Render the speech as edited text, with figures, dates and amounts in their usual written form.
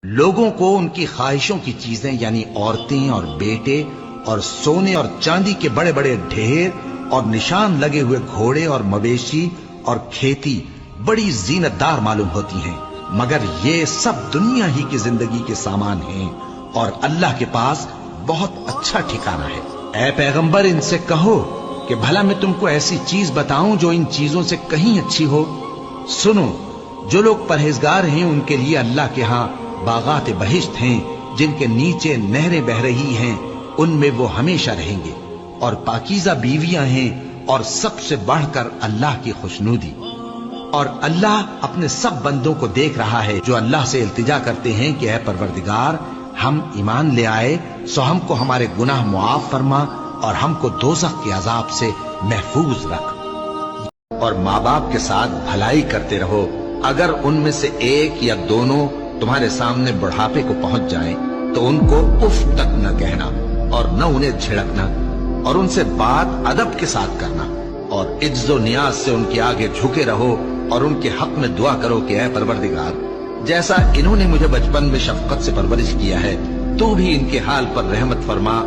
लोगों को उनकी ख्वाहिशों की चीजें यानी औरतें और बेटे और सोने और चांदी के बड़े बड़े ढेर और निशान लगे हुए घोड़े और मवेशी और खेती बड़ी जीनतदार मालूम होती हैं, मगर ये सब दुनिया ही की जिंदगी के सामान हैं और अल्लाह के पास बहुत अच्छा ठिकाना है। ऐ पैगंबर, इनसे कहो कि भला मैं तुमको ऐसी चीज बताऊं जो इन चीजों से कहीं अच्छी हो। सुनो, जो लोग परहेजगार हैं उनके लिए अल्लाह के यहाँ बागात बहिश्त हैं जिनके नीचे नहरें बह रही हैं, उनमें वो हमेशा रहेंगे, और पाकीज़ा बीवियां हैं और सबसे बढ़कर अल्लाह की खुशनूदी। और अल्लाह अपने सब बंदों को देख रहा है जो अल्लाह से इल्तिजा करते हैं कि ऐ परवरदिगार, हम ईमान ले आए सो हमको हमारे गुनाह मुआफ फरमा और हमको दोज़ख के अजाब से महफूज रख। और माँ बाप के साथ भलाई करते रहो। अगर उनमें से एक या दोनों तुम्हारे सामने बुढ़ापे को पहुंच जाएं, तो उनको उफ तक न कहना और न उन्हें झिड़कना, और उनसे बात अदब के साथ करना, और इज्जो नियाज से उनके आगे झुके रहो और उनके हक में दुआ करो कि ऐ परवरदिगार, जैसा इन्होंने मुझे बचपन में शफकत से परवरिश किया है, तू भी इनके हाल पर रहमत फरमा।